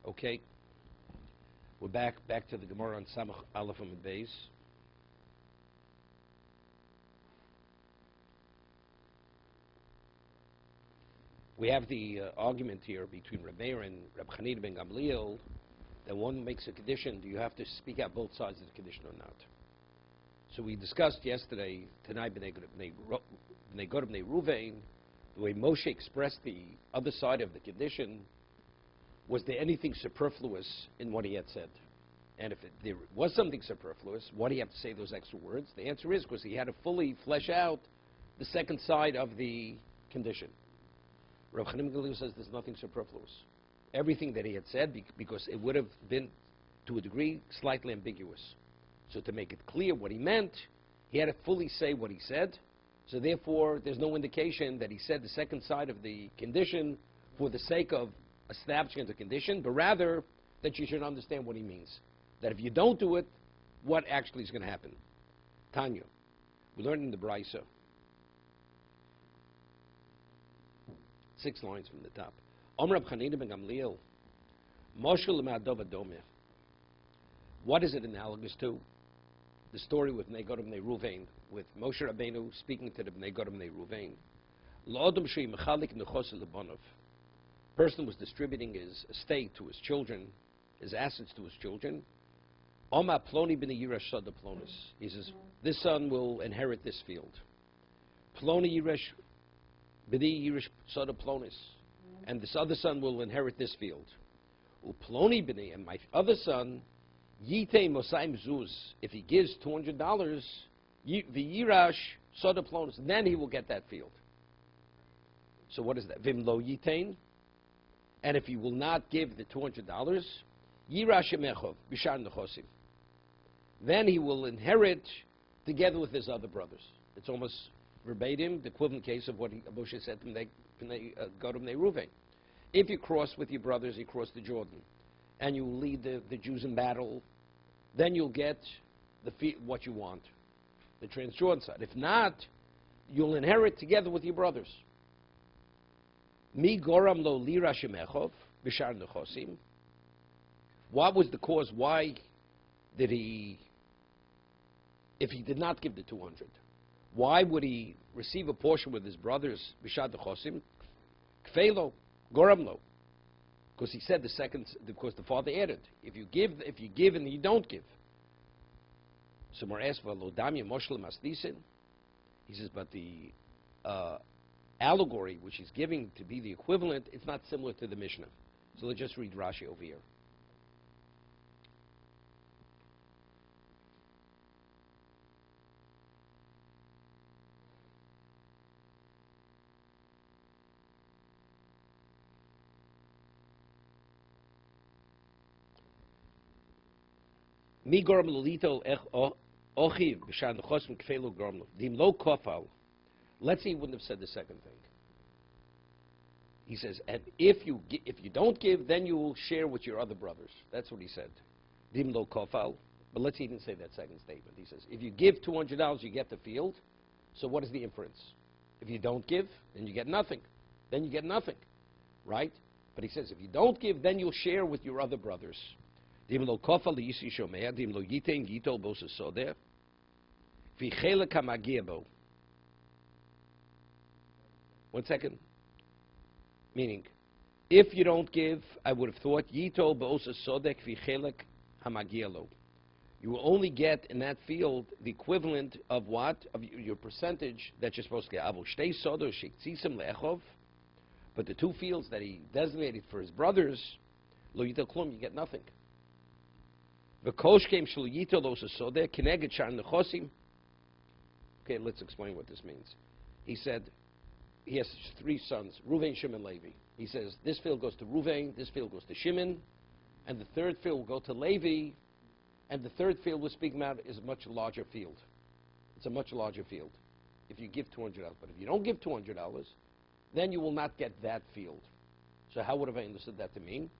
Okay, we're back to the Gemara on Samach Aleph and Beis. We have the argument here between Reb Meir and Reb Chanina ben Gamliel that one makes a condition. Do you have to speak out both sides of the condition or not? So we discussed yesterday tonight Bnei Gad Bnei Ruvain, the way Moshe expressed the other side of the condition. Was there anything superfluous in what he had said? And if there was something superfluous, why do you have to say those extra words? The answer is because he had to fully flesh out the second side of the condition. Rav Chaim Gamliel says there's nothing superfluous. Everything that he had said, because it would have been, to a degree, slightly ambiguous. So to make it clear what he meant, he had to fully say what he said. So therefore, there's no indication that he said the second side of the condition for the sake of establishing the condition, but rather that you should understand what he means. That if you don't do it, what actually is going to happen? Tanya, we learned in the Brisa, 6 lines from the top. Omer Reb Chanina ben Gamliel, Moshe l'ma'adov adomeh. What is it analogous to? The story with Bnei Gad Bnei Ruvain, with Moshe Rabbeinu speaking to the Bnei Gad Bnei Ruvain. L'odom shei mechalik nechos lebanav. Person was distributing his estate to his children, his assets to his children. Oma ploni b'nei yirash sada plonis. He says, this son will inherit this field. Ploni yirash b'nei yirash sada plonis. And this other son will inherit this field. Uploni b'nei, and my other son, yitei mosai mzuz. If he gives $200, v'yirash sada plonis, then he will get that field. So what is that? Vim lo yitain. And if he will not give the $200, yirash emechov b'shar nechosim. Then he will inherit together with his other brothers. It's almost verbatim, the equivalent case of what Moshe said to Gad Bnei Ruvain. If you cross with your brothers, you cross the Jordan, and you lead the Jews in battle, then you'll get what you want, the Transjordan side. If not, you'll inherit together with your brothers. Mi goram lo lira shemechov b'shar nechosim. What was the cause? Why did he, if he did not give the 200, why would he receive a portion with his brothers b'shar nechosim? Kfeilo, goram lo. Because he said because the father added, if you give and you don't give. So Mar asks, lo damya moshel masdisin. He says, but the allegory which he's giving to be the equivalent, it's not similar to the Mishnah. So let's just read Rashi over here. Mi gorm lolito ochiv b'shan nechosim kfelo gorm lo. Dim lo kofal. Let's say he wouldn't have said the second thing. He says, and if you don't give, then you will share with your other brothers. That's what he said. Dim lo kofal. But let's even say that second statement. He says, if you give $200, you get the field. So what is the inference? If you don't give, then you get nothing. Then you get nothing, right? But he says, if you don't give, then you'll share with your other brothers. Dim lo kofal yisi shomea. Dim lo yitein yitol bo sesodeh. Fi chelek hamagia bo. 1 second. Meaning, if you don't give, I would have thought, Yito ba'osa sodek vi chelek hamagielo. You will only get in that field the equivalent of what? Of your percentage that you're supposed to get. Avo shtei sodo shektzisem le'echov. But the 2 fields that he designated for his brothers, lo yito klum, you get nothing. V'kosh kem shlo yito lo'osa sodek kineged shar nechosim. Okay, let's explain what this means. He said, he has 3 sons, Ruvain, Shimon, Levi. He says, this field goes to Ruvain, this field goes to Shimon, and the 3rd field will go to Levi, and the 3rd field we're speaking about is a much larger field. It's a much larger field if you give $200. But if you don't give $200, then you will not get that field. So how would have I understood that to mean?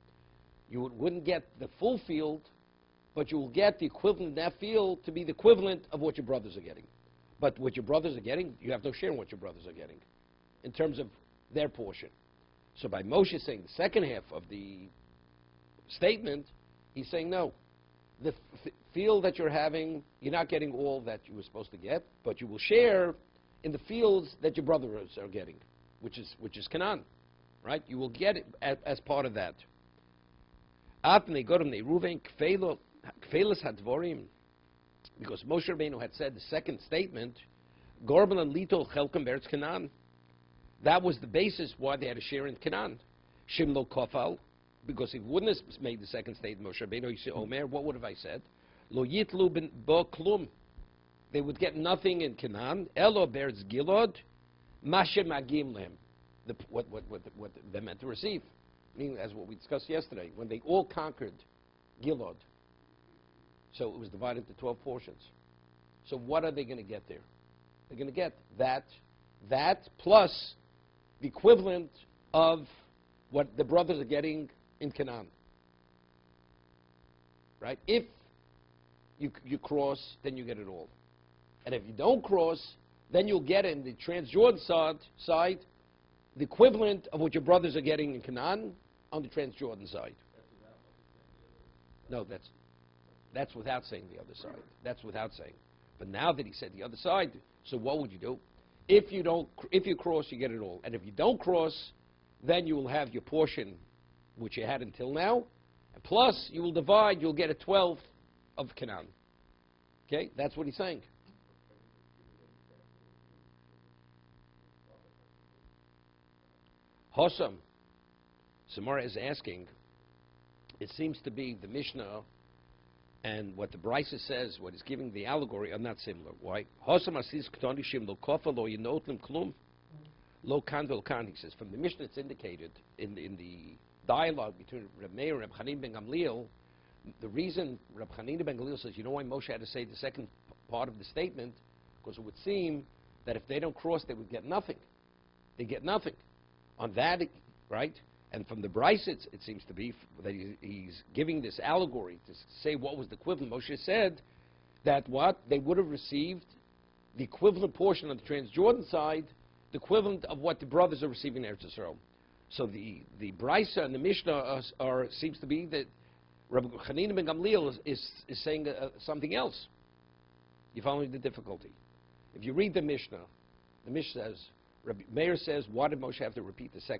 You wouldn't get the full field, but you will get the equivalent of that field to be the equivalent of what your brothers are getting. But what your brothers are getting, you have no share in what your brothers are getting in terms of their portion. So by Moshe saying the second half of the statement, he's saying no. The field that you're having, you're not getting all that you were supposed to get, but you will share in the fields that your brothers are getting, which is Canaan, right? You will get it as part of that. Because Moshe Rabbeinu had said the second statement, Gorban and Litol Chelkem Beretz Canaan. That was the basis why they had a share in Canaan. Shimlo Kofal, because if he wouldn't have made the second statement, Moshe Rabbeinu, he said, Omer, what would have I said? Lo Yitlu ben Bo Klum. They would get nothing in Canaan. Elo Beretz Gilad, Mashe Magim Lehem. What they meant to receive. Meaning, as what we discussed yesterday, when they all conquered Gilad. So it was divided into 12 portions. So what are they going to get there? They're going to get that plus the equivalent of what the brothers are getting in Canaan. Right? If you cross, then you get it all. And if you don't cross, then you'll get in the Transjordan side the equivalent of what your brothers are getting in Canaan on the Transjordan side. No, that's without saying the other side. That's without saying. But now that he said the other side, so what would you do? If you cross, you get it all. And if you don't cross, then you will have your portion, which you had until now. And plus, you will divide, you'll get a 12th of Canaan. Okay? That's what he's saying. Hossam, Samara is asking, it seems to be the Mishnah and what the Brisa says, what is giving the allegory, are not similar. Why? Hossam asis k'tonishim lo kofa lo yinotlim klum lo kan vel kan. He says from the Mishnah it's indicated in the dialogue between Reb Meir and Reb Chanina ben Gamliel. The reason Reb Chanina ben Gamliel says, you know why Moshe had to say the second part of the statement? Because it would seem that if they don't cross, they would get nothing. They get nothing. On that, right? And from the Brisa, it seems to be that he's giving this allegory to say what was the equivalent. Moshe said that what? They would have received the equivalent portion on the Transjordan side, the equivalent of what the brothers are receiving in Eretz Yisrael. So the Brisa and the Mishnah seems to be that Rabbi Chanina ben Gamliel is saying something else. You follow the difficulty? If you read the Mishnah says, Rabbi Meir says, why did Moshe have to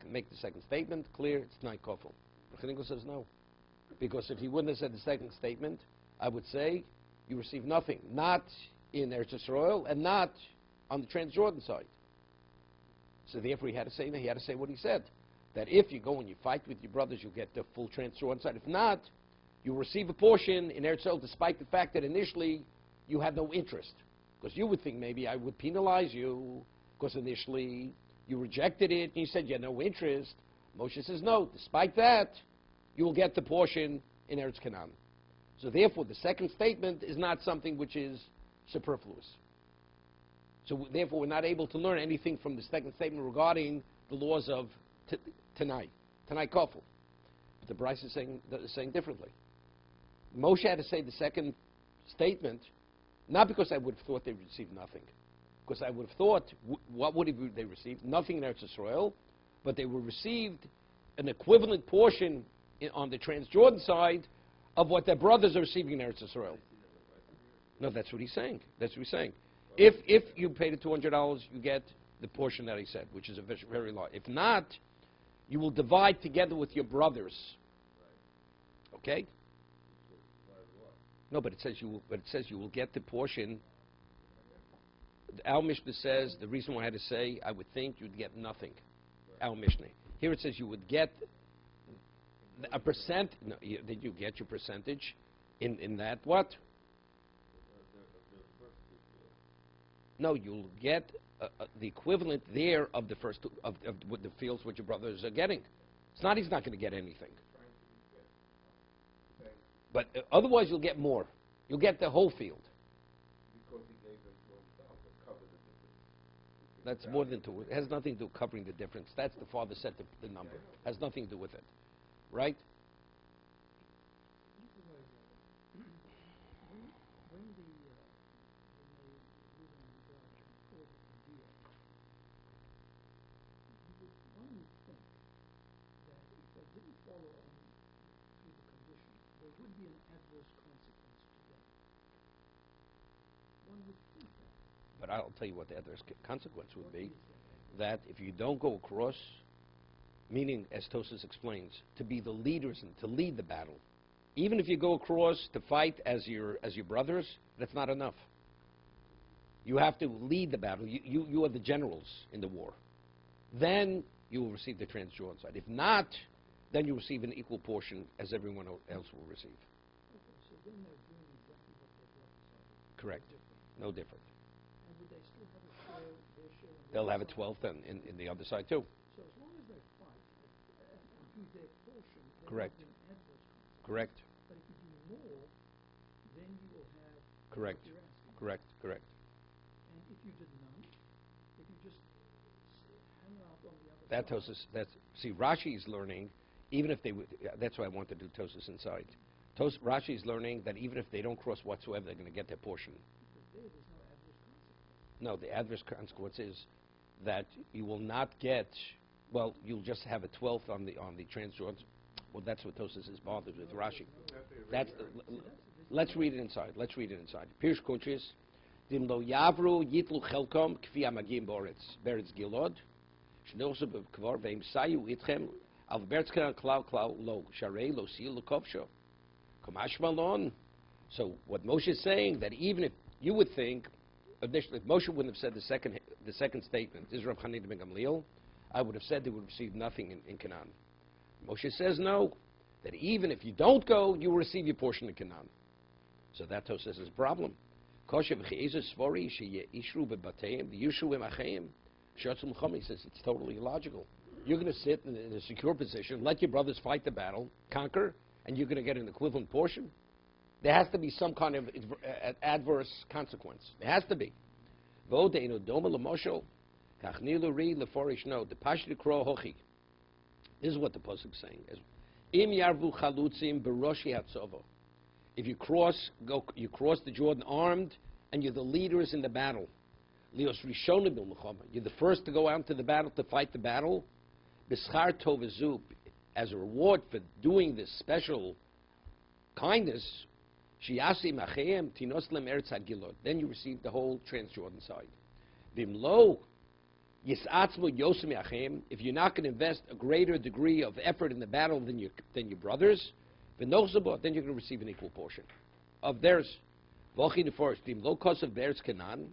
make the second statement? Clear, it's Tnai Kofel. Rabbi Chanina says no. Because if he wouldn't have said the second statement, I would say you receive nothing. Not in Eretz Yisrael and not on the Transjordan side. So therefore he had to say what he said. That if you go and you fight with your brothers, you'll get the full Transjordan side. If not, you'll receive a portion in Eretz Yisrael despite the fact that initially you had no interest. Because you would think maybe I would penalize you because initially you rejected it and you said you had no interest. Moshe says no. Despite that, you will get the portion in Eretz Canaan. So therefore, the second statement is not something which is superfluous. So therefore, we're not able to learn anything from the second statement regarding the laws of Tanai Kofel. But the Brisa is saying differently. Moshe had to say the second statement, not because I would have thought they would receive nothing. Because I would have thought, what would they receive? Nothing in Eretz Yisrael, but they would received an equivalent portion on the Transjordan side of what their brothers are receiving in Eretz Yisrael. No, that's what he's saying. That's what he's saying. If you pay the $200, you get the portion that he said, which is a very large. If not, you will divide together with your brothers. Okay? No, but it says you will get the portion. Our Mishnah says the reason why I had to say I would think you'd get nothing. Our Mishnah. Here it says you would get a percent. No, did you get your percentage in that what? No, you'll get the equivalent there of the first of the fields which your brothers are getting. It's not he's not going to get anything. But otherwise you'll get more. You'll get the whole field. That's more than two. It has nothing to do with covering the difference. That's the father set the number. Has nothing to do with it. Right? would be an adverse consequence to them. One would think that. But I'll tell you what the adverse consequence would What be. is that? That if you don't go across, meaning, as Tosas explains, to be the leaders and to lead the battle. Even if you go across to fight as your brothers, that's not enough. You have to lead the battle. You are the generals in the war. Then you will receive the Transjordan side. If not, then you receive an equal portion as everyone else will receive. Okay, so then they're doing exactly what their brothers are doing. Correct. No different. No different. And would they still have a share, their share on the They'll other have a side? 12th in the other side too. So as long as they fight and do their portion, there Correct. will be an adverse consequence. Correct. But if you do more, then you will have Correct. what you're asking. Correct. Correct. And if you did none, if you just hang out on the other That side. Tosas, see, Rashi is learning, even if they would, that's why I want to do Tosas inside. Rashi is learning that even if they don't cross whatsoever, they're going to get their portion. Because there's no adverse consequence. No, the adverse consequence is that you will not get, well, you'll just have a 12th on the Transjordan. Well, that's what Tosas is bothered with Rashi. That's let's read it inside. Let's read it inside. Pirsh Kochis, Dim lo yavru yitlu chelkom kfi amagim beretz gilod, shnosu b'kvar ve'im sayu itchem al beretz klau lo sharei lo sil l'kovsho. Kamash malon. So what Moshe is saying, that even if you would think, initially, if Moshe wouldn't have said the second statement, is Rav Chanina ben Gamliel, I would have said they would receive nothing in Canaan. Moshe says no, that even if you don't go, you will receive your portion in Canaan. So that Tosas is a problem. He says it's totally illogical. You're going to sit in a secure position, let your brothers fight the battle, conquer, and you're going to get an equivalent portion? There has to be some kind of adverse consequence. There has to be. This is what the pasuk is saying. Im yarvu chalutzim beroshi hatzova. If you cross the Jordan armed, and you're the leaders in the battle. Lios rishona bil mechama. You're the first to go out to the battle to fight the battle. B'schar tovazu, as a reward for doing this special kindness. Shiasi machem tinos lem eretz hagilot. Then you receive the whole Transjordan side. Vimlo yisatzmu yosem yachem. If you're not going to invest a greater degree of effort in the battle than your brothers, then you're going to receive an equal portion of theirs. V'ochin neforsh lo kosav beretz Canaan.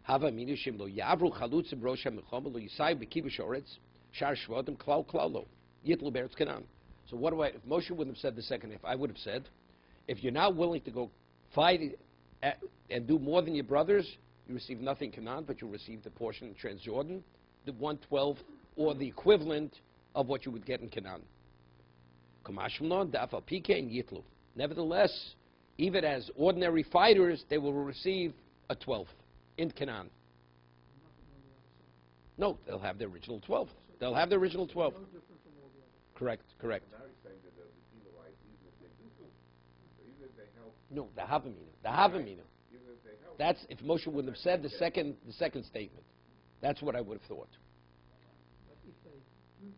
Hava minushim lo yavru chalutzim rosh hamilchama lo yisai b'kibush oretz shar shvodim klau lo yitlu beretz Canaan. So what do I? If Moshe wouldn't have said the second half, I would have said, if you're not willing to go fight and do more than your brothers, you receive nothing Canaan, but you'll receive the portion in Transjordan, the 1/12, or the equivalent of what you would get in Canaan. Nevertheless, even as ordinary fighters, they will receive a 12th in Canaan. No, they'll have the original 12th. They'll have the original 12th. No different from all the others. Correct, correct. Now he's saying that they'll be penalized even if they do help. So even if they help, No, the Havamina. The Havamina. even if they help. That's if Moshe wouldn't have said the second statement. That's what I would have thought. But if they just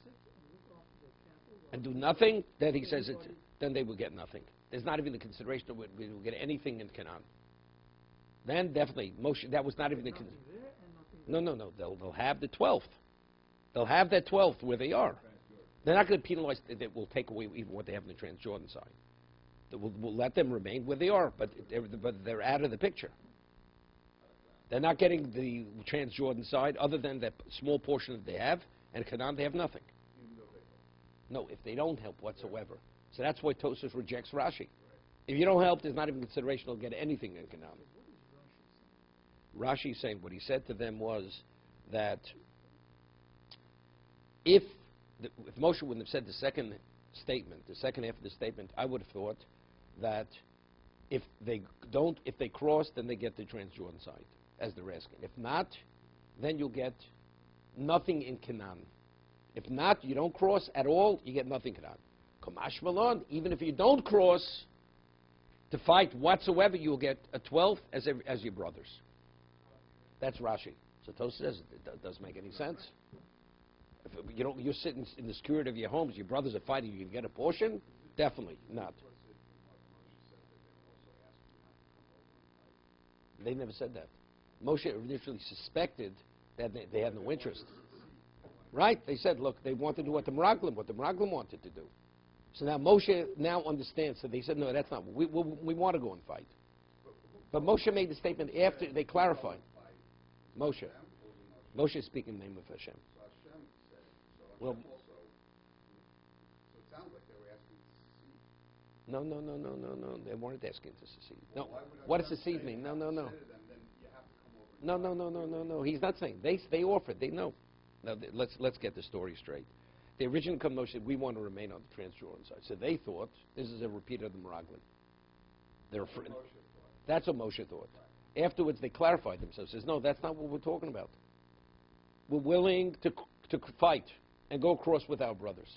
sit and look after their cattle And do nothing, then he says then they will get nothing. There's not even the consideration of we will get anything in Canaan. Then definitely Moshe. That was not even the. nothing there and nothing there. No. They'll have the 12th. They'll have that 12th where they are. They're not going to penalize. That will take away even what they have in the Transjordan side. We'll let them remain where they are, but they're out of the picture. They're not getting the Transjordan side other than that small portion that they have, and Canaan they have nothing. No, if they don't help whatsoever. So that's why Tosfos rejects Rashi. If you don't help, there's not even consideration they'll get anything in Canaan. Rashi saying what he said to them was that if Moshe wouldn't have said the second statement, the second half of the statement, I would have thought that if they cross, then they get the Transjordan side, as they're asking. If not, then you'll get nothing in Canaan. If not, you don't cross at all, you get nothing in Canaan. Kamash Malon, even if you don't cross to fight whatsoever, you'll get a 12th as your brothers. That's Rashi. So Tosfos says it doesn't make any sense. If you're sitting in the security of your homes, your brothers are fighting, you can get a portion. Definitely not. They never said that. Moshe initially suspected that they had no interest. Right? They said, look, they wanted to do what the Meraglim wanted to do. So now Moshe now understands. So they said, no, that's not. We want to go and fight. But Moshe made the statement after they clarified. Moshe is speaking in the name of Hashem. Well, So it sounds like they were asking to secede. No. They weren't asking to secede. No. Why would What does Hashem secede say mean? you No. have to say to them, then you have to come over and No. He's not saying. They offered. They know. Now, let's get the story straight. The original Moshe said, we want to remain on the Transjordan side. So they thought, this is a repeat of the Meraglim. That's what Moshe thought. Afterwards, they clarified themselves. Says, no, that's not what we're talking about. We're willing to fight and go across with our brothers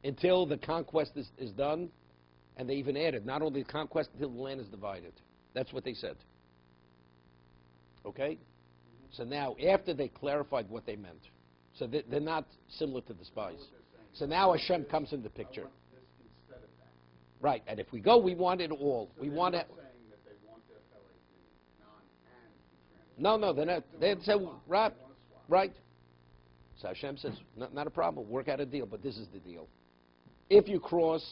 until the conquest is done. And they even added, not only the conquest, until the land is divided. That's what they said. Okay? So now, after they clarified what they meant, so they're not similar to the spies. So now Hashem comes in the picture. Right, and if we go, we want it all. We want it. No, they're not. They say, right. So Hashem says, not a problem. Work out a deal, but this is the deal. If you cross,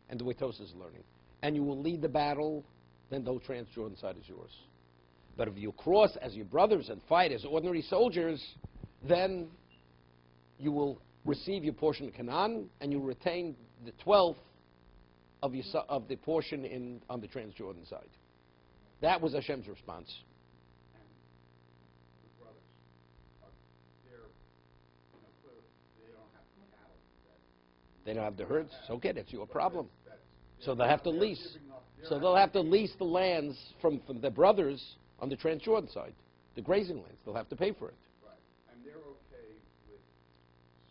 and the way Tosa is learning, and you will lead the battle, then the Transjordan side is yours. But if you cross as your brothers and fight as ordinary soldiers, then you will receive your portion of Canaan, and you retain the 12th of the portion on the Transjordan side. That was Hashem's response. They don't have the herds. Okay, that's your problem. So they'll have to lease. So they'll have to lease the lands from their brothers on the Transjordan side, the grazing lands. They'll have to pay for it. Right. And they're okay with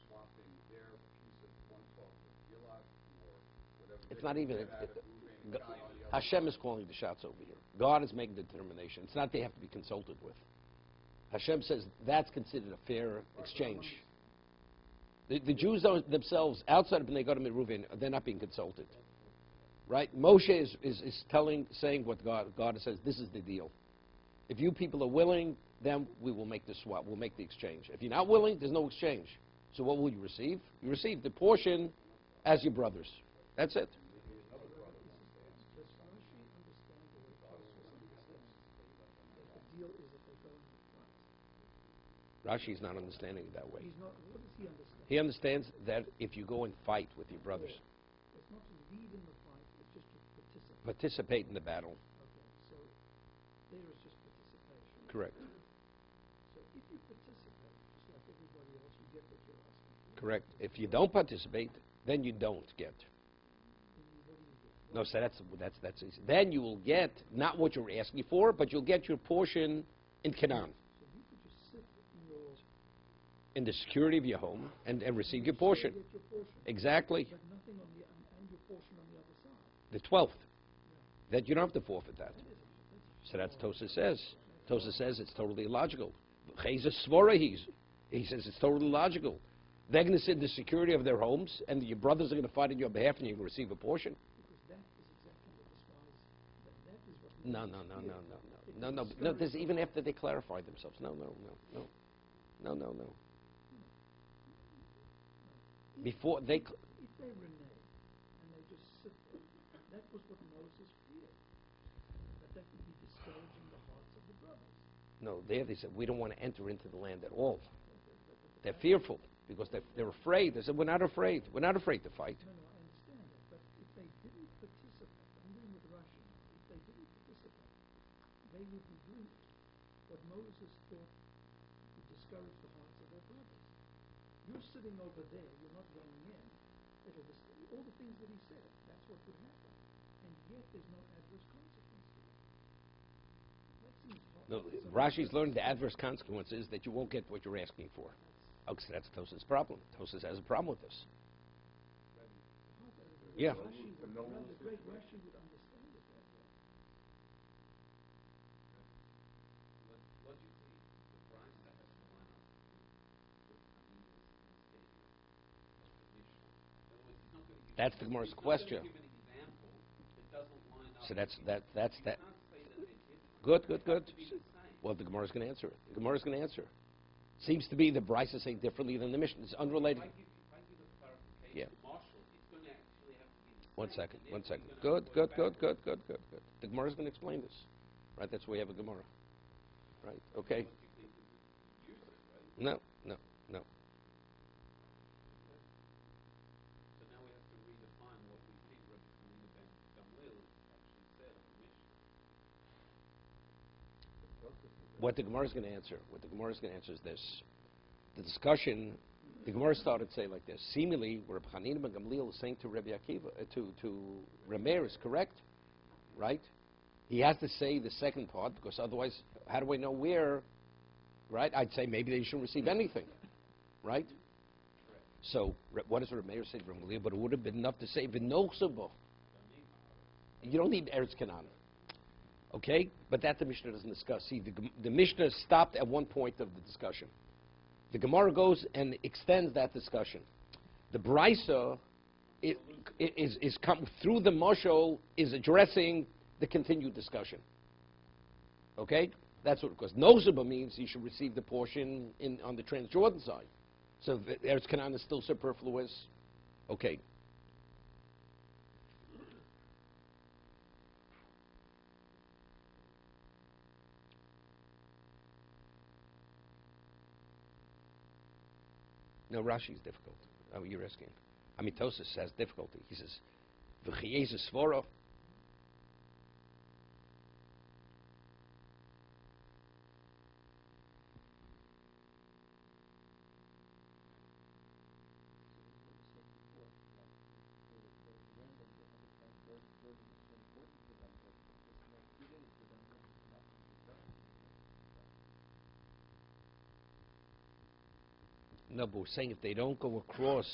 swapping their piece of 1/12 of Gilad or whatever. It's not even. Hashem is calling the shots over here. God is making the determination. It's not they have to be consulted with. Hashem says that's considered a fair exchange. The Jews themselves, outside of Bnei Gad and Reuven, they're not being consulted. Right? Moshe is saying what God says, this is the deal. If you people are willing, then we will make the swap. We'll make the exchange. If you're not willing, there's no exchange. So what will you receive? You receive the portion as your brothers. That's it. Rashi's not understanding it that way. What does he understand? He understands that if you go and fight with your brothers, It's not to lead in the fight, it's just to participate in the battle. Okay, so there is just participation. Correct. So if you participate, just like everybody else, you get what you're asking for. Correct. If you don't participate, then you don't get. Then what do you get? No, so that's easy. Then you will get not what you're asking for, but you'll get your portion in Canaan, So you could just sit in the security of your home, and receive your portion. get your portion, Exactly. but nothing on and your portion on the other side. The 12th. That you don't have to forfeit that. So that's Tosa says. Tosa says it's totally illogical. He says it's totally illogical. They're going to sit in the security of their homes, and your brothers are going to fight on your behalf, and you're going to receive a portion. Because that is exactly what the spies, that is what No. This is even after they clarify themselves. No. Before they... If they renege and they just sit there, that was what Moses feared. That would be discouraging the hearts of the brothers. No, they said, we don't want to enter into the land at all. They're fearful because they're afraid. They said, we're not afraid. We're not afraid to fight. No, I understand that. But if they didn't participate, I'm dealing with Russia now. If they didn't participate, they would be doing what Moses thought would discourage the hearts of their brothers. You're sitting over there, you're not going in. All the things that he said, that's what would happen. And yet there's no adverse consequence to it. That seems hard. No, Rashi's learned the adverse consequence is that you won't get what you're asking for. Okay, so that's Tosa's problem. Tosa has a problem with this. Yeah. The great Rashi would understand it that way. Logically, the price that has gone up with Amin's statement of condition. In other words, he's not going to give That's the Gemara's He's not question. going to give an example that doesn't line up. So that's with that. That's You that. can't say that they're different. Good, They good, good. have to be the same. Well, the Gemara's going to answer it. The Gemara's going to answer. Seems to be the Bryce is saying differently than the Mishnah. It's unrelated. If I give a clarification Yeah. to Marshall, it's going to actually have to be the same. One second. and One therefore second. you're Good, gonna good, work good, backwards. good, good, good, good. The Gemara's going to explain this, right? That's why we have a Gemara, right? Okay. Logically, to use it, right? No, no, no. So now we have to redefine what we think Rabbi Chanina ben Gamliel actually said in the Mishnah. What the Gemara is going to answer, is this: the discussion. The Gemara started to say like this: seemingly, what Rabbi Chanina ben Gamliel is saying to Rabbi Akiva, to Rameir is correct, right? He has to say the second part because otherwise, how do I know where? Right? I'd say maybe they shouldn't receive anything, right? So what does Rabbi Meir say to Rabbi Gamliel? But it would have been enough to say v'nochsabo. You don't need Eretz Canaan. Okay? But that the Mishnah doesn't discuss. See, the Mishnah stopped at one point of the discussion. The Gemara goes and extends that discussion. The Brisa is come through the Moshel is addressing the continued discussion. Okay? That's what it goes. Nochsabo means you should receive the portion on the Transjordan side. So Eretz Canaan is still superfluous. Okay. No, Rashi is difficult. Oh, you're asking. I mean, Tosas has difficulty. He says, "V'chiyeza svora." No, but we're saying if they don't go across,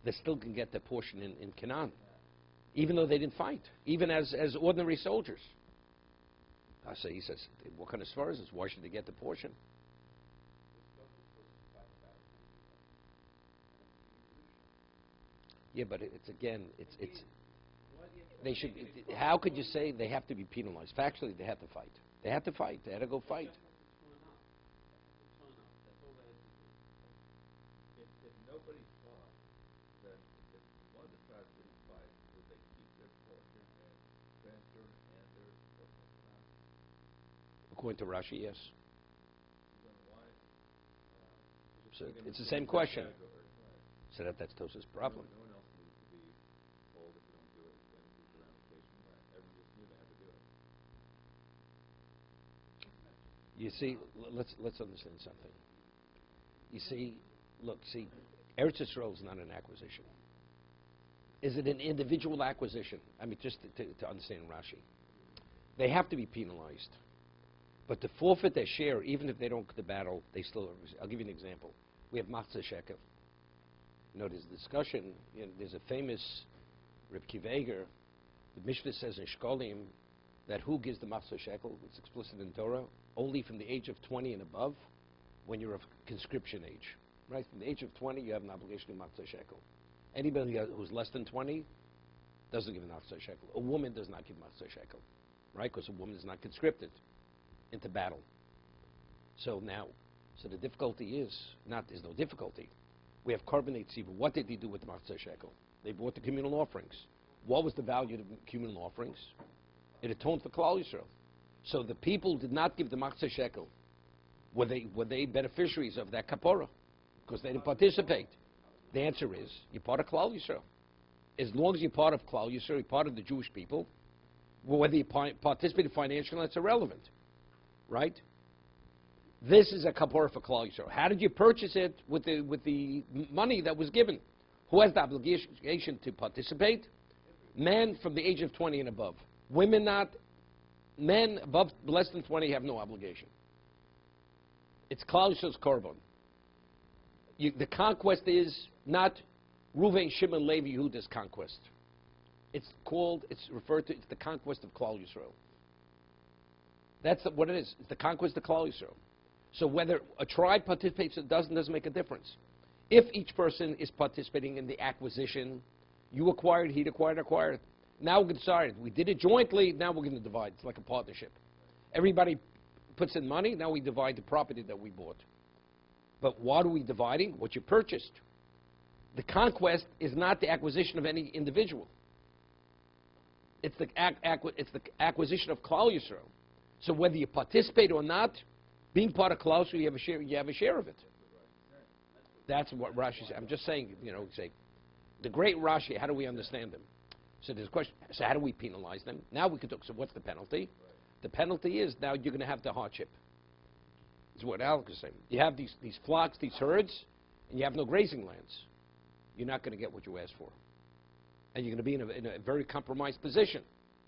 they still can get their portion in Canaan, even though they didn't fight, even as ordinary soldiers. I say, he says, what kind of svara is this? Why should they get the portion? Yeah, but it's again, it's they should. How could you say they have to be penalized? Factually, they have to fight. They had to fight. They had to go fight. If nobody fought, then if one of the tribes didn't fight, would they keep their portion and transfer and their portion of Canaan? According to Rashi, yes. Then why? So it's the same question. So that's Tos's problem. No one else needed to be told if you don't do it, then it's a ramification. Everyone just knew they had to do it. You see, let's understand something. You see, look, Eretz Yisrael is not an acquisition. Is it an individual acquisition? I mean, just to understand Rashi. They have to be penalized. But to forfeit their share, even if they don't go to battle, they still. I'll give you an example. We have Machzah Shekel. You know, there's a discussion. You know, there's a famous Reb Kiveger. The Mishnah says in Shkolim that who gives the Machzah Shekel? It's explicit in Torah. Only from the age of 20 and above, when you're of conscription age. Right? From the age of 20, you have an obligation to Machzah Shekel. Anybody who's less than 20 doesn't give a Machzah Shekel. A woman does not give Machzah Shekel. Right? Because a woman is not conscripted into battle. So the difficulty is, there's no difficulty. We have carbonate siva. What did they do with the Machzah Shekel? They brought the communal offerings. What was the value of the communal offerings? It atoned for Klal Yisrael. So the people did not give the Machzah Shekel. Were they beneficiaries of that kapora? Because they didn't participate. The answer is, you're part of Klal Yisrael. As long as you're part of Klal Yisrael, you're part of the Jewish people, whether you participate financially, that's irrelevant. Right? This is a kapora for Klal Yisrael. How did you purchase it with the money that was given? Who has the obligation to participate? Men from the age of 20 and above. Women not. Men above less than 20 have no obligation. It's Klal Yisrael's korban. The conquest is not Reuven, Shimon, Levi, Yehuda's conquest. It's referred to, it's the conquest of Klal Yisrael. That's what it is. It's the conquest of Klal Yisrael. So whether a tribe participates or doesn't make a difference. If each person is participating in the acquisition, You acquired, he acquired. Now we're decided. We did it jointly, now we're going to divide. It's like a partnership. Everybody puts in money, now we divide the property that we bought. But what are we dividing? What you purchased. The conquest is not the acquisition of any individual. It's the acquisition of Klal Yisrael. So whether you participate or not, being part of Klal Yisrael, you have a share of it. That's what Rashi said. I'm just saying, say, the great Rashi, how do we understand them? So there's a question, so how do we penalize them? Now we could talk, so what's the penalty? The penalty is now you're going to have the hardship. Is what Alec is saying. You have these flocks, these herds, and you have no grazing lands. You're not going to get what you asked for. And you're going to be in a very compromised position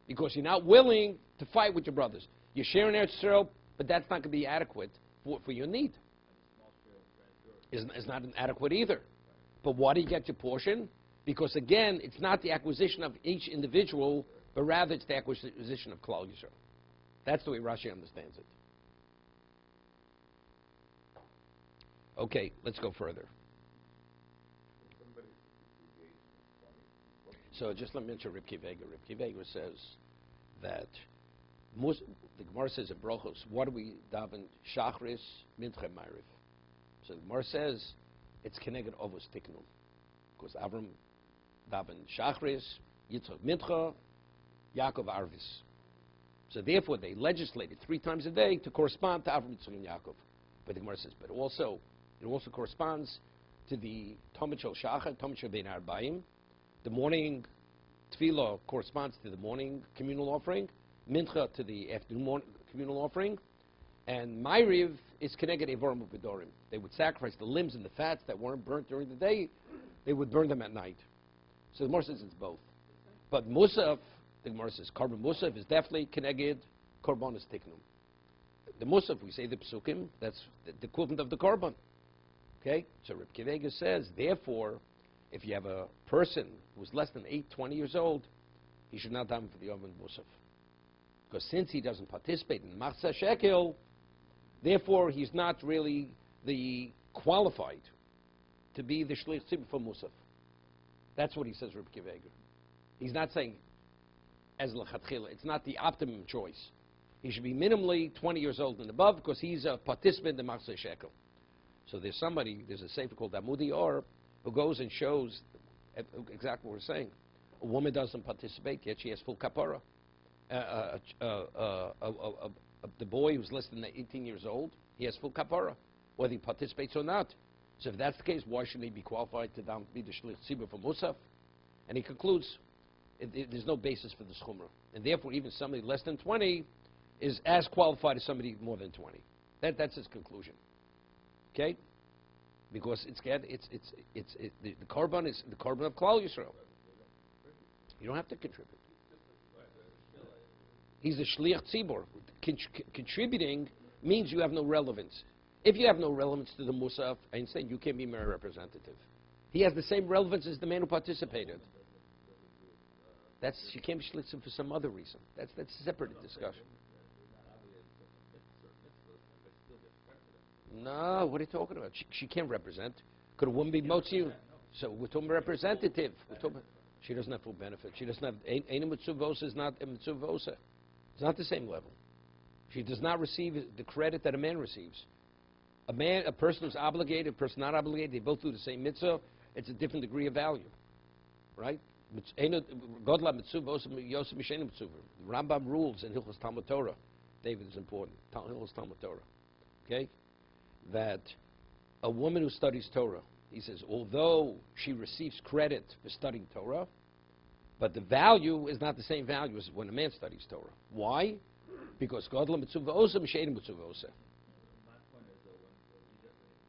because you're not willing to fight with your brothers. You're sharing Eretz Yisrael, but that's not going to be adequate for your need. It's not adequate either. But why do you get your portion? Because again, it's not the acquisition of each individual, but rather it's the acquisition of Klal Yisrael. That's the way Rashi understands it. Okay, let's go further. So just let me mention Reb Kivega. Reb Kivega says that the Gemara says in Brochos, what do we daven? Shachris, Mincha, Ma'ariv. So the Gemara says it's Keneged Ovos Tiknum. Because Avram daven Shachris, Yitzchak Mincha, Yaakov Arvis. So therefore they legislated 3 times a day to correspond to Avram, Yitzchak, and Yaakov. But the Gemara says, but also, it also corresponds to the Talmud Shel Shachar, Talmud Shel Bein Arbaim. The morning tefillah corresponds to the morning communal offering, mincha to the afternoon communal offering, and Ma'ariv is connected Evorim U'Bedorim. They would sacrifice the limbs and the fats that weren't burnt during the day, they would burn them at night. So the Gemara says it's both. But Musaf, the Gemara says, Korban Musaf is definitely connected Korbanos Tiknum. The Musaf, we say the Psukim, that's the equivalent of the Korban. Okay? So Reb Kivega says, therefore, if you have a person who's less than 20 years old, he should not daven for the Oven Musaf. Because since he doesn't participate in Machzah Shekel, therefore he's not really the qualified to be the Shlich Tzibur for Musaf. That's what he says, Reb Kivega. He's not saying, as l'chatchila, it's not the optimum choice. He should be minimally 20 years old and above because he's a participant in Machzah Shekel. So there's a sefer called Amudi Or, who goes and shows exactly what we're saying. A woman doesn't participate, yet she has full kapara. The boy who's less than 18 years old, he has full kapara, whether he participates or not. So if that's the case, why shouldn't he be qualified to be the shlich tzibur for Musaf? And he concludes, there's no basis for the schumrah. And therefore, even somebody less than 20 is as qualified as somebody more than 20. That's his conclusion. Okay? Because the korban is the korban of Klal Yisrael. You don't have to contribute. He's a shliach tzibur. Contributing means you have no relevance. If you have no relevance to the Musaf, I'm saying you can't be my representative. He has the same relevance as the man who participated. You can't be shliach for some other reason. That's a separate discussion. No, what are you talking about? She can't represent. Could a woman be motzi? So we're talking representative. She doesn't have full benefit. She doesn't have. Eine mitzuvosa is not a mitzuvosa. It's not the same level. She does not receive the credit that a man receives. A person who's obligated, a person not obligated, they both do the same mitzvah. It's a different degree of value, right? Godla mitzuvosa yosef mishena mitzuva. Rambam rules in Hilchos Talmud Torah. David is important. Hilchos Talmud Torah. Okay. That a woman who studies Torah, he says, although she receives credit for studying Torah, but the value is not the same value as when a man studies Torah. Why? Because God la mitzvah osa m'shein mitzvah osa. My point is, though, when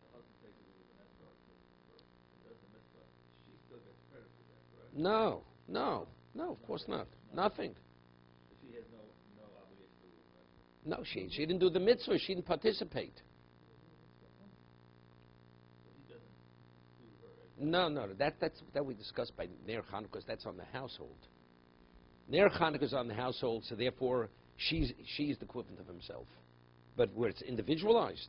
the husband takes it with an escort and does the mitzvah, she still gets credit for that, correct? No, of course not. Nothing. She has no obligation to do it, right? No, she didn't do the mitzvah. She didn't participate. No, that we discussed by Ner Chanukah, because that's on the household. Ner Chanukah is on the household, so therefore she's the equivalent of himself. But where it's individualized,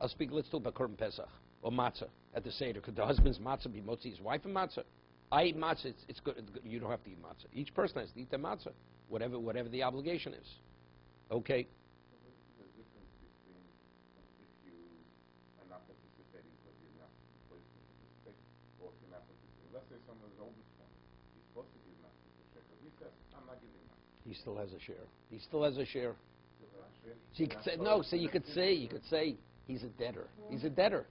let's talk about Korban Pesach or matzah at the Seder. Could the husband's matzah be motzi his wife a matzah? I eat matzah. It's good. You don't have to eat matzah. Each person has to eat their matzah, whatever the obligation is. Okay. The difference between if you are not participating because you're not supposed to participate, or if you're not participating. Let's say someone's over 20. He's supposed to give matzah to share, but he says, I'm not giving matzah. He still has a share. He still has a share. So you could say, So no, so you could say he's a debtor. He's a debtor.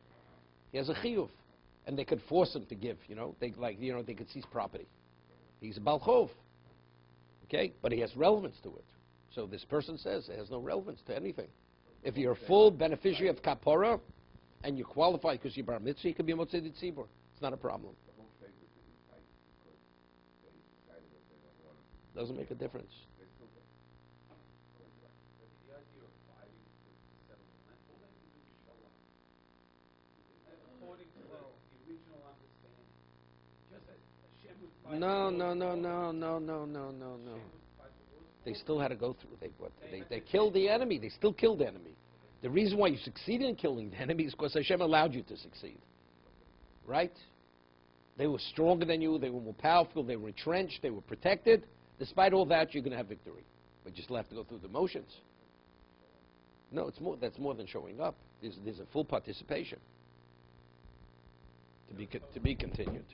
He has a chiyuv. And they could force him to give, they could seize property. He's a balchov. Okay? But he has relevance to it. So this person says it has no relevance to anything. If you're a full beneficiary of kapora and you qualify because you're bar mitzvah, you could be a motzei tzibur. It's not a problem. the whole phase is to be tight because they decided that they don't want to. Doesn't make a difference. They still get contract. The idea of fighting to settle the land, all they can do is show up. According to the original understanding, just that Hashem would fight. No. Hashem would fight the wars. They still had to go through. They killed the enemy. They still killed the enemy. The reason why you succeeded in killing the enemy is because Hashem allowed you to succeed. Right? They were stronger than you. They were more powerful. They were entrenched. They were protected. Despite all that, you're going to have victory. But you still have to go through the motions. No, that's more than showing up. There's a full participation. To be continued.